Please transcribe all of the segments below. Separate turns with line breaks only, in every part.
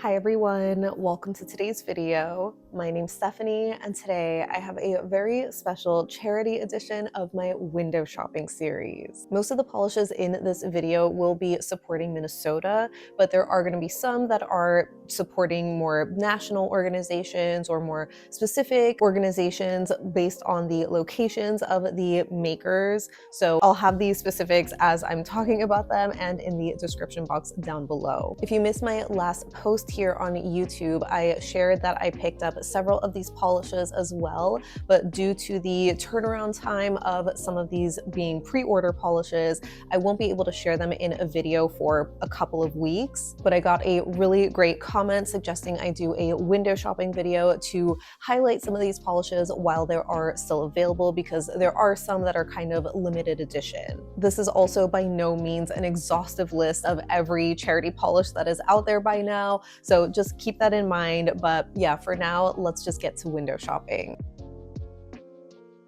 Hi everyone, welcome to today's video. My name's Stephanie and today I have a very special charity edition of my window shopping series. Most of the polishes in this video will be supporting Minnesota, but there are going to be some that are supporting more national organizations or more specific organizations based on the locations of the makers. So I'll have these specifics as I'm talking about them and in the description box down below. If you missed my last post here on YouTube, I shared that I picked up several of these polishes as well, but due to the turnaround time of some of these being pre-order polishes, I won't be able to share them in a video for a couple of weeks. But I got a really great comment suggesting I do a window shopping video to highlight some of these polishes while they are still available, because there are some that are kind of limited edition. This is also by no means an exhaustive list of every charity polish that is out there by now, so just keep that in mind. But yeah, for now, let's just get to window shopping.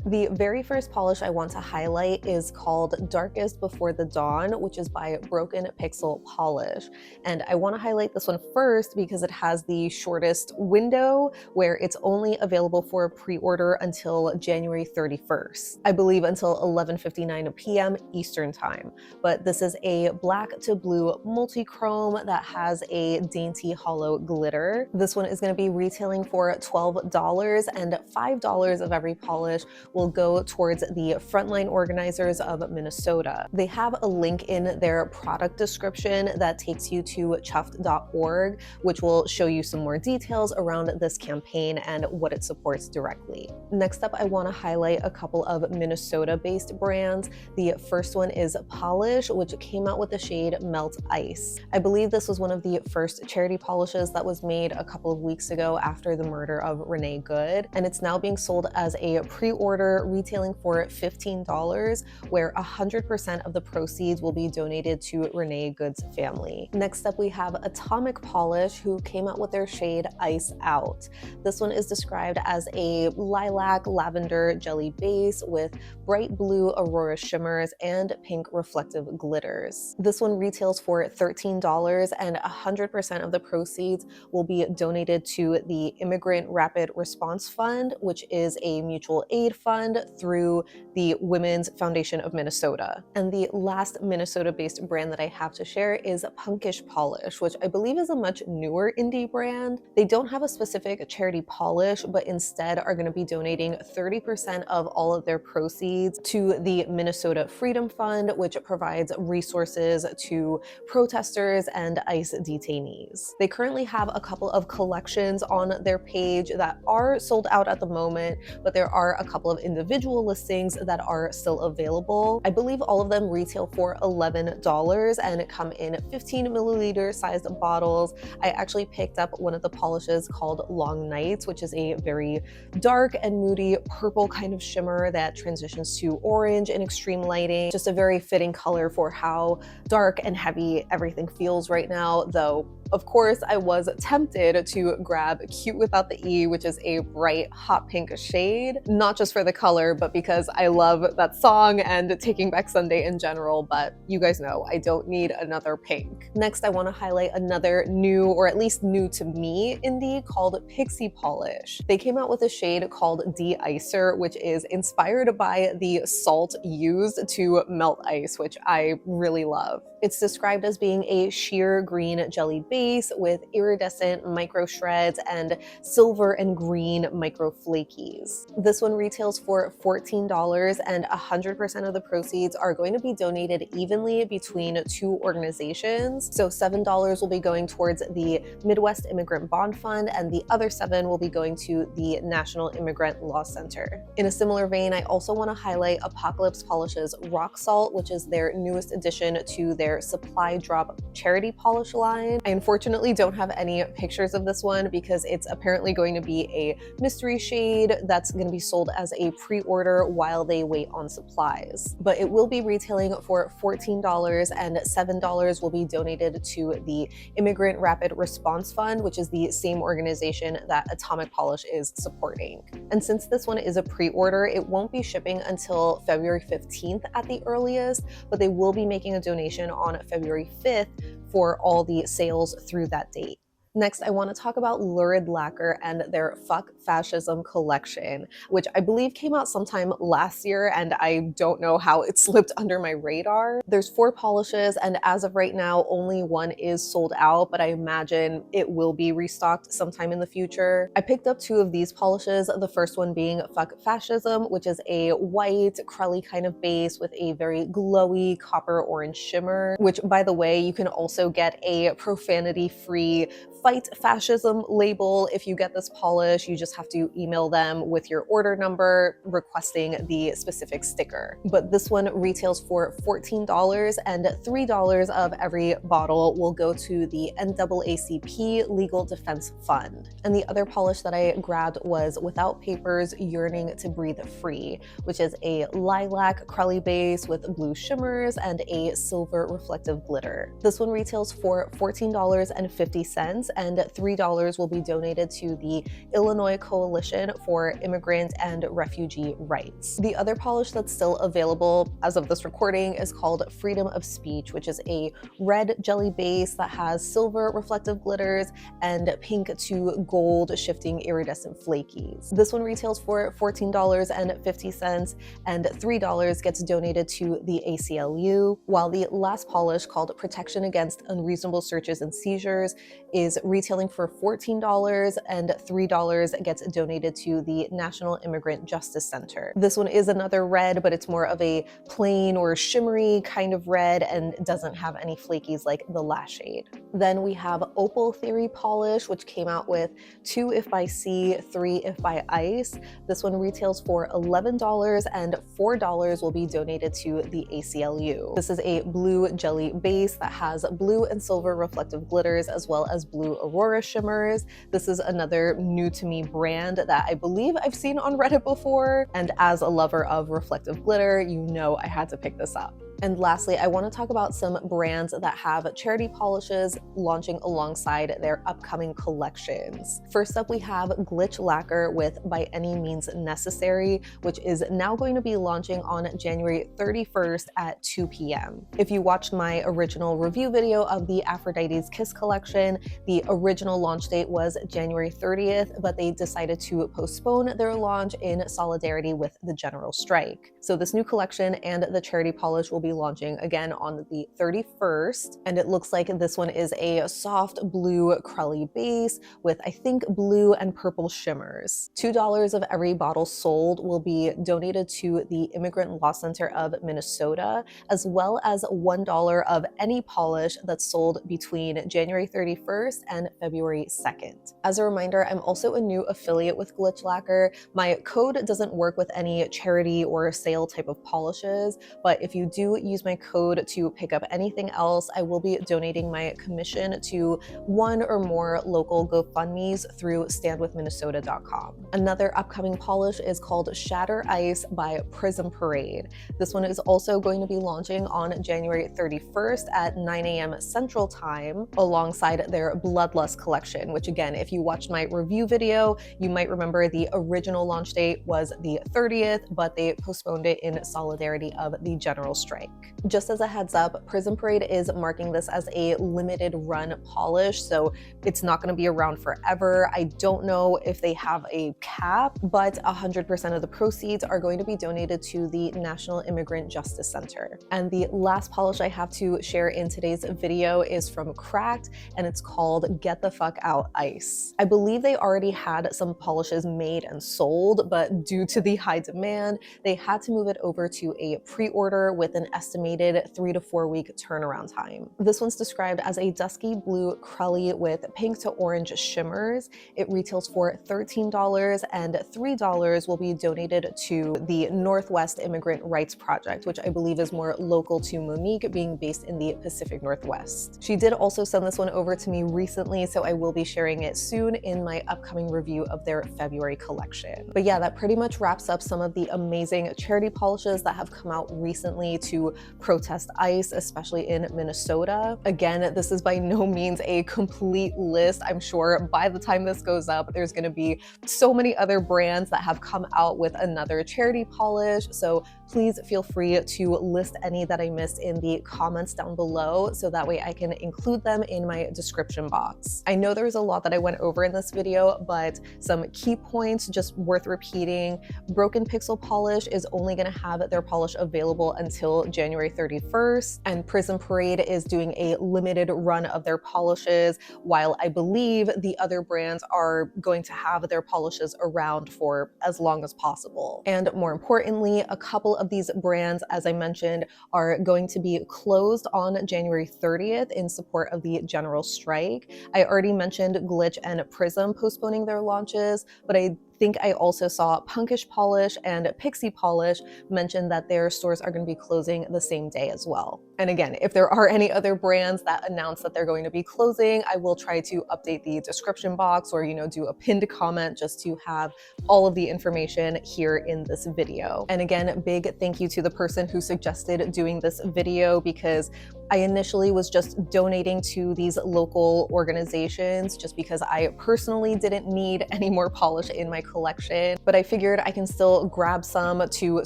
The very first polish I want to highlight is called Darkest Before the Dawn, which is by Broken Pixel Polish. And I want to highlight this one first because it has the shortest window, where it's only available for pre-order until January 31st. I believe until 11:59 p.m. Eastern time. But this is a black to blue multi-chrome that has a dainty hollow glitter. This one is going to be retailing for $12, and $5 of every polish will go towards the frontline organizers of Minnesota. They have a link in their product description that takes you to chuffed.org, which will show you some more details around this campaign and what it supports directly. Next up, I want to highlight a couple of Minnesota-based brands. The first one is Pahlish, which came out with the shade Melt Ice. I believe this was one of the first charity polishes that was made a couple of weeks ago after the murder of Renee Good, and it's now being sold as a pre-order, retailing for $15, where 100% of the proceeds will be donated to Renee Good's family. Next up, we have Atomic Polish, who came out with their shade Ice Out. This one is described as a lilac lavender jelly base with bright blue aurora shimmers and pink reflective glitters. This one retails for $13, and 100% of the proceeds will be donated to the Immigrant Rapid Response Fund, which is a mutual aid fund through the Women's Foundation of Minnesota. And the last Minnesota-based brand that I have to share is Punkish Polish, which I believe is a much newer indie brand. They don't have a specific charity polish, but instead are going to be donating 30% of all of their proceeds to the Minnesota Freedom Fund, which provides resources to protesters and ICE detainees. They currently have a couple of collections on their page that are sold out at the moment, but there are a couple of individual listings that are still available. I believe all of them retail for $11 and come in 15 milliliter sized bottles. I actually picked up one of the polishes called Long Nights, which is a very dark and moody purple kind of shimmer that transitions to orange in extreme lighting. Just a very fitting color for how dark and heavy everything feels right now, though of course, I was tempted to grab Cute Without the E, which is a bright hot pink shade, not just for the color, but because I love that song and Taking Back Sunday in general, but you guys know I don't need another pink. Next, I want to highlight another new, or at least new to me, indie called Pixie Polish. They came out with a shade called De-ICEr, which is inspired by the salt used to melt ice, which I really love. It's described as being a sheer green jelly base with iridescent micro shreds and silver and green micro flakies. This one retails for $14, and 100% of the proceeds are going to be donated evenly between two organizations. So $7 will be going towards the Midwest Immigrant Bond Fund, and the other $7 will be going to the National Immigrant Law Center. In a similar vein, I also want to highlight Apocalypse Polish's Rock Salt, which is their newest addition to their supply drop charity polish line. I unfortunately don't have any pictures of this one because it's apparently going to be a mystery shade that's going to be sold as a pre-order while they wait on supplies. But it will be retailing for $14, and $7 will be donated to the Immigrant Rapid Response Fund, which is the same organization that Atomic Polish is supporting. And since this one is a pre-order, it won't be shipping until February 15th at the earliest, but they will be making a donation on February 5th for all the sales through that date. Next, I want to talk about Lurid Lacquer and their Fuck Fascism collection, which I believe came out sometime last year, and I don't know how it slipped under my radar. There's 4 polishes, and as of right now, only one is sold out, but I imagine it will be restocked sometime in the future. I picked up 2 of these polishes, the first one being Fuck Fascism, which is a white, crelly kind of base with a very glowy copper orange shimmer, which, by the way, you can also get a profanity-free Fight Fascism label. If you get this polish, you just have to email them with your order number requesting the specific sticker. But this one retails for $14, and $3 of every bottle will go to the NAACP Legal Defense Fund. And the other polish that I grabbed was Without Paper's Yearning to Breathe Free, which is a lilac crelly base with blue shimmers and a silver reflective glitter. This one retails for $14.50, and $3 will be donated to the Illinois Coalition for Immigrant and Refugee Rights. The other polish that's still available as of this recording is called Freedom of Speech, which is a red jelly base that has silver reflective glitters and pink to gold shifting iridescent flakies. This one retails for $14.50, and $3 gets donated to the ACLU, while the last polish, called Protection Against Unreasonable Searches and Seizures, is retailing for $14, and $3 gets donated to the National Immigrant Justice Center. This one is another red, but it's more of a plain or shimmery kind of red and doesn't have any flakies like the last shade. Then we have Opal Theory polish, which came out with 2 if by C, 3 if by ice. This one retails for $11, and $4 will be donated to the ACLU. This is a blue jelly base that has blue and silver reflective glitters as well as blue aurora shimmers. This is another new to me brand that I believe I've seen on Reddit before, and as a lover of reflective glitter, you know I had to pick this up. And lastly, I want to talk about some brands that have charity polishes launching alongside their upcoming collections. First up, we have Glitch Lacquer with By Any Means Necessary, which is now going to be launching on January 31st at 2 p.m. If you watched my original review video of the Aphrodite's Kiss collection, the original launch date was January 30th, but they decided to postpone their launch in solidarity with the general strike. So this new collection and the charity polish will be launching again on the 31st, and it looks like this one is a soft blue crelly base with, I think, blue and purple shimmers. $2 of every bottle sold will be donated to the Immigrant Law Center of Minnesota, as well as $1 of any polish that's sold between January 31st and February 2nd. As a reminder, I'm also a new affiliate with Glitch Lacquer. My code doesn't work with any charity or sale type of polishes, but if you do use my code to pick up anything else, I will be donating my commission to one or more local GoFundMes through standwithminnesota.com. Another upcoming polish is called Shatter Ice by Prism Parade. This one is also going to be launching on January 31st at 9 a.m. Central Time alongside their Bloodlust collection, which again, if you watched my review video, you might remember the original launch date was the 30th, but they postponed it in solidarity of the general strike. Just as a heads up, Prism Parade is marking this as a limited run polish, so it's not going to be around forever. I don't know if they have a cap, but 100% of the proceeds are going to be donated to the National Immigrant Justice Center. And the last polish I have to share in today's video is from Cracked, and it's called Get the Fuck Out Ice. I believe they already had some polishes made and sold, but due to the high demand, they had to move it over to a pre-order with an estimated 3 to 4 week turnaround time. This one's described as a dusky blue crelly with pink to orange shimmers. It retails for $13, and $3 will be donated to the Northwest Immigrant Rights Project, which I believe is more local to Monique, being based in the Pacific Northwest. She did also send this one over to me recently, so I will be sharing it soon in my upcoming review of their February collection. But yeah, that pretty much wraps up some of the amazing charity polishes that have come out recently to to protest ICE, especially in Minnesota. Again, this is by no means a complete list. I'm sure by the time this goes up, there's going to be so many other brands that have come out with another charity polish. So please feel free to list any that I missed in the comments down below, so that way I can include them in my description box. I know there's a lot that I went over in this video, but some key points just worth repeating. Broken Pixel Polish is only going to have their polish available until January 31st, and Prism Parade is doing a limited run of their polishes, while I believe the other brands are going to have their polishes around for as long as possible. And more importantly, a couple of these brands, as I mentioned, are going to be closed on January 30th in support of the general strike. I already mentioned Glitch and Prism postponing their launches, but I think I also saw Punkish Polish and Pixie Polish mention that their stores are going to be closing the same day as well. And again, if there are any other brands that announce that they're going to be closing, I will try to update the description box, or, do a pinned comment just to have all of the information here in this video. And again, big thank you to the person who suggested doing this video, because I initially was just donating to these local organizations just because I personally didn't need any more polish in my collection, but I figured I can still grab some to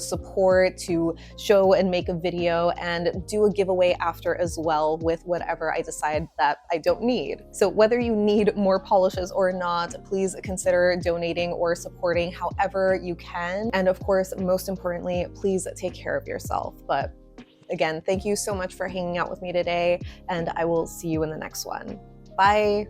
support, to show and make a video, and do a giveaway after as well with whatever I decide that I don't need. So whether you need more polishes or not, please consider donating or supporting however you can. And of course, most importantly, please take care of yourself. But again, thank you so much for hanging out with me today, and I will see you in the next one. Bye.